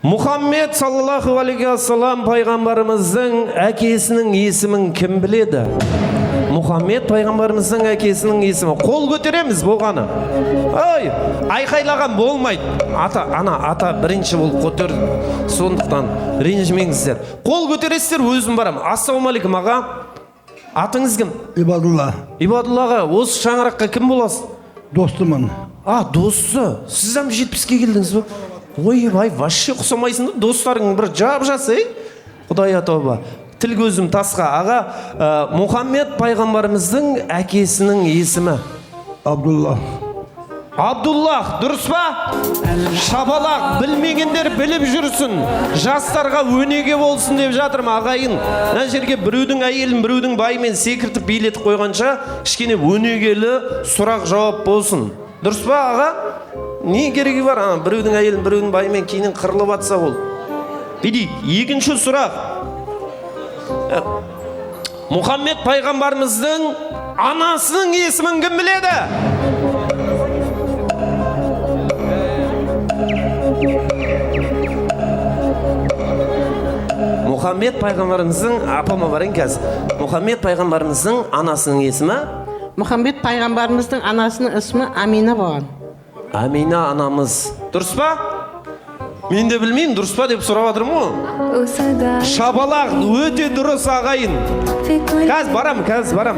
Muhammed sallallahu aleyhi ve sellem peygamberimizin әкесінің есімін кім біледі? Muhammed peygamberimizin әкесінің есімі. Қол көтереміз болғаны. Ой, айқайлаған болмайды. Ата бірінші болып көтер. Сондықтан ренжімеңіздер. Қол көтересіздер, өзім барам. Ассалаумағалейкум аға. Атыңыз кім? Ибадулла. Ибадуллаға, осы шаңыраққа кім боласыз? Достымын. Досы. Сіз 70-ке келдіңіз бе? Ой, бай, вообще құсамайсың, достарың бір жап-жас, Құдай тауба. Тіл көзім тасқа. Аға, Мұхаммед пайғамбарымыздың әкесінің есімі? Абдулла. Абдуллах, дұрыс па? Шабалақ, білмегендер біліп жүрсін. Жастарға өнеге болсын деп жатырмын, ағайын. Мына жерге біреудің әйелін, біреудің байымен секіртіп билетіп қойғанша, кішкене өнегелі сұрақ жауап болсын. Дұрыс па, аға? Не керегі бар? Біреудің әйелін, біреудің байымен кейінен қырылып атса ол. Бидейік, екінші сұрақ. Мұхаммед пайғамбарымыздың анасының есімін кім біледі? Мұхаммед пайғамбарымыздың, апама барайын қазір. Мұхаммед пайғамбарымыздың анасының есімі? Мұхаммед пайғамбарымыздың анасының есімі Амина болған. Амина анамыз. Дұрыс па? Мен де білмеймін, дұрыс па деп сұрап жатырмын ғой. Шабалақ, өте дұрыс ағайын. Қазір барам.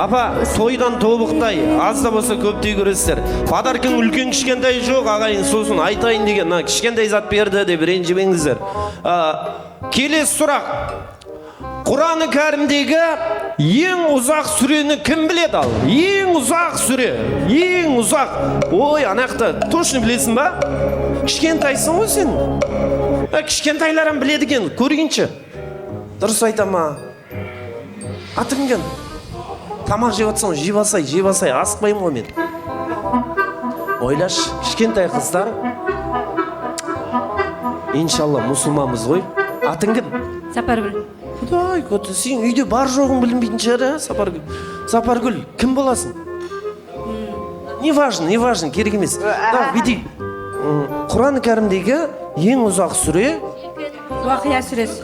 Апа, тойдан тобықтай, аз да болса көптей көресіздер. Подаркың үлкен кішкентай жоқ ағайын, сосын айтайын деген, кішкентай зат берді деп ренжімеңіздер. Келесі сұрақ. Құран-ы Кәрімдегі ең ұзақ сүрені кім біледі ал? Ең ұзақ сүре, ең ұзақ. Ой, анақта, точно білесің ба? Кішкентайсың ғой сен. Кішкентайларым біледі екен, көргенші. Дұрыс айтама. Атың кім? Тамақ жеп атсың, жеп алсай, асықпаймын ғой мен. Ойлаш, кішкентай қыздар. Иншалла, мұсылманбыз ғой. Атың кім? Сапаргүл. Құдай көті, сен үйде бар жоғын білінбейтін шығар, Сапаргүл. Сапаргүл, кім боласың? Не важно, керек емес. Бейдей, Құран-ы Кәрімдегі ең ұзақ сүре? Уақия сүресі.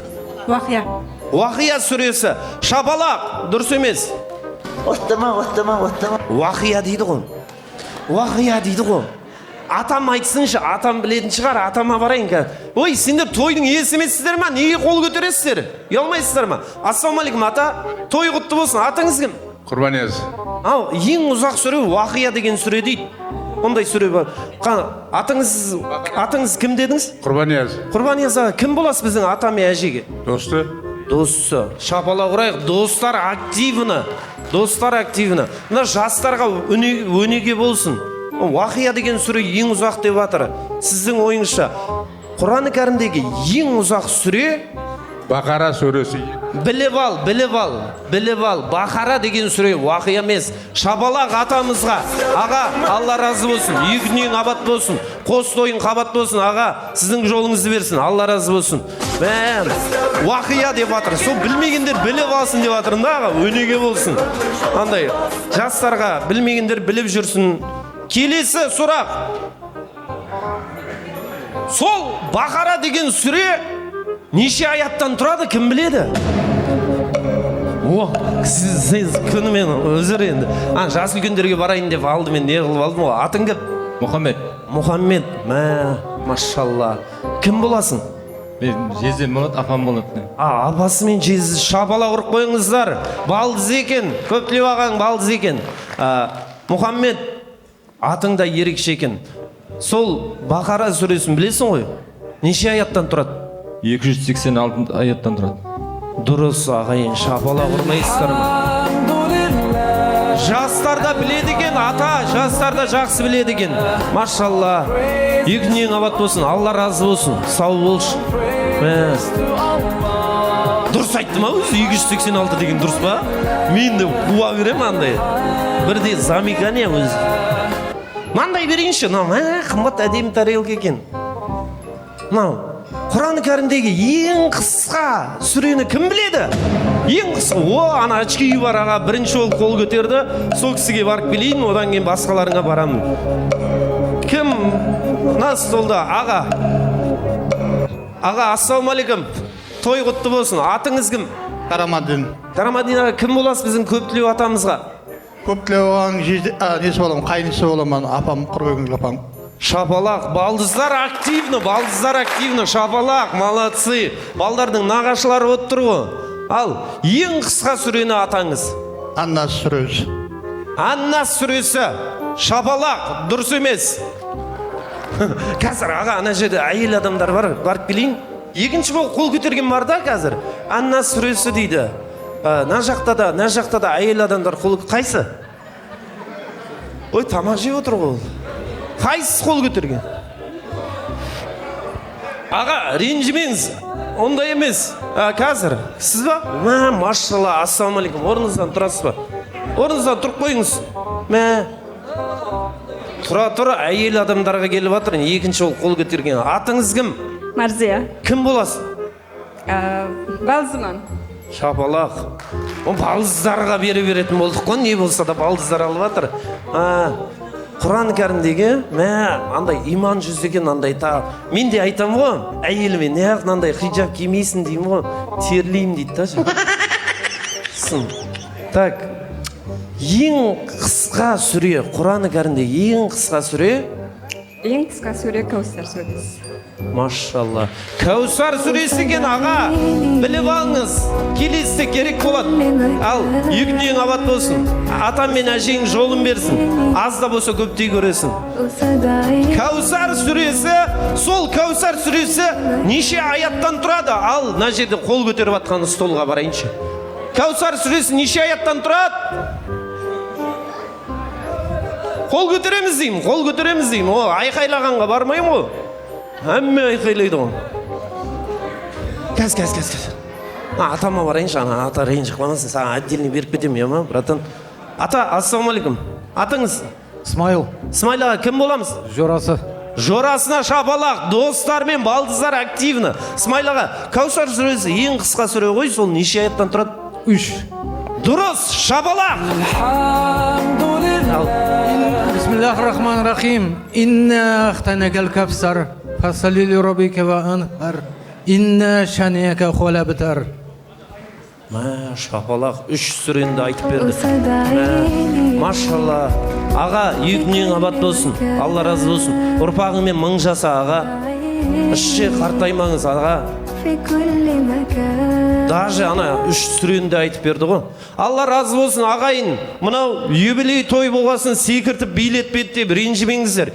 Уақия сүресі. Шабалақ, дұрыс емес. Оттама. Уақия дейді ғой. Атам айтсыншы, атам білетін шығар, атама барайын ка. Ой, сендер тойдың иесі емессіздер ма? Неге қол көтересіздер? Ұялмайсыздар ма? Ассалаумағалейкум ата, той құтты болсын. Атыңыз кім? Құрбанияз. Ең ұзақ сүре Уақия деген сүре дейді. Ондай сүре бар. Атыңыз кім дедіңіз? Құрбанияз. Құрбанияз аға, кім боласыз біздің ата мен әжеге? Досты. Шапала құрайық, достар активны. Мына жастарға өнеге болсын. Уақия деген сүре ең ұзақ деп жатыр. Сіздің ойыңызша, Құран-ы Кәрімдегі ең ұзақ сүре? Бақара сүресі. Біліп ал. Бақара деген сүре Уақия емес. Шабалақ атамызға. Аға, Алла разы болсын. Үй күнің абат болсын. Қос тойың қабат болсын. Аға, сіздің жолыңызды берсін. Алла разы болсын. Уақия деп жатыр. Сол білмегендер біліп алсын деп жатырын да, аға. Өнеге болсын. Андай, жастарға білмегендер біліп жүрсін. Келесі сұрақ. Сол Бақара деген сүре неше аяттан тұрады, кім біледі? Сіз күнімен өзір енді. Жас үлкендерге барайын деп алдымен не қылып алдым ғой. Атың кім? Мұхаммед. Машалла. Кім боласың? Мен жездем болады, апам болады. Апасы мен жезі шабала ұрып қойыңыздар. Балдыз екен. Көптілеу ағаң балдыз екен. Мұхаммед, атың да ерекше екен. Сол Бақара сүресін білесің ғой? Неше аяттан тұрады? 286 аяттан тұрады. Дұрыс ағайын, шапала ұрмайсыздар ма? Жастар да біледі екен, ата, жастар да жақсы біледі екен. Машалла. Үй күнің абат болсын, Алла разы болсын. Сау болшы. Дұрыс айтты ма өзі? 286 деген дұрыс па? Мен де қуа берем андай. Бірде замикане өзі. Мандай берейінші, қымбат әдемі тарелка екен. Құран-ы Кәрімдегі ең қысқа сүрені кім біледі? Ең қысқа. Ана очки үй бар аға, бірінші ол қол көтерді. Сол кісіге барып келейін, одан кейін басқаларыңа барамын. Кім мына столда аға ассалаумағалейкум, той құтты болсын. Атыңыз кім? Карамадин. Карамадин кім боласыз біздің көптілеу атамызға? Көптілеуің несі болам, қайнысы боламын, апам, құрбегің апам. Шапалақ, балдыздар активны, шапалақ, молодцы. Балдардың нағашылары отыр ғой. Ал, ең қысқа сүрені атаңыз. Анна сүресі. Анна сүресі, шапалақ, дұрыс емес. Қазір аға, ана жерде әйел адамдар бар, барып келейін. Екінші бол қол көтерген бар да қазір. Анна сүресі дейді. На жақта да әйел адамдар қол қайсы? Ой, тамақ жеп отыр ғой. Қайсыз қол көтерген? Аға, ренжімеңіз. Ондай емес. Қазір, сіз ба? Машалла, ассалаумағалейкум. Орныңыздан тұрасыз ба? Орныңыздан тұрып қойыңыз. Тұра, әйел адамдарға келіп жатыр. Екінші қол көтерген. Атыңыз кім? Марзия. Кім боласыз? Балзыман. Шапалақ. Балдыздарға беретін болдық қой, не болса да балдыздар алып жатыр. Құран кәрімдегі, андай иман жүздеген андай мен де айтам ғой, әйеліме неғып андай хиджаб кимейсің деймін ғой, терлеймін дейді да. Так, ең қысқа сүре, Құран кәрімдегі ең қысқа сүре? Ең қысқа сүре Кәусар сүресі. Машалла. Кәусар сүресі екен аға. Біліп алыңыз. Келесі керек болады. Ал, екі дүниең абат болсын. Атам мен әжең жолын берсін. Аз да болса көптей көресің. Кәусар сүресі, сол Кәусар сүресі неше аяттан тұрады? Ал, мына жерде қол көтеріп атқан столға барайыншы. Кәусар сүресі неше аяттан тұрады? Қол көтереміз деймін. О, айқайлағанға бармайым ғой. Әмме айқайлайды ғой. Кәз. Атама барайыншы, ата рейін шықпамасын, саған отдельный беріп кетем, ма, братан? Ата, ассалаумағалейкум. Атыңыз? Смайл. Смайл аға, кім боламыз? Жорасы. Жорасына шапалақ, достар мен балдыздар активны. Смайл аға, Кәусар сүресі ең қысқа сүре ғой, сол неше аяттан тұрады? 3. Дұрыс, шапалақ. Бисмиллахир-рахманир-рахим. Инна ахтанакал кавсар. Фасали ли раббика ва анхар. Инна шаниака хулабтар. Шапалақ 3 сүрені айтып берді. Машалла. Аға, екі дүниең абат болсын. Алла разы болсын. Ұрпағыңмен мың жаса аға. Ішше қартаймаңыз аға. Даже ана 3 сүрені айтып берді ғой. Алла разы болсын ағайын. Мынау юбилей той болғасын секіртіп билетпеді деп ренжімеңіздер.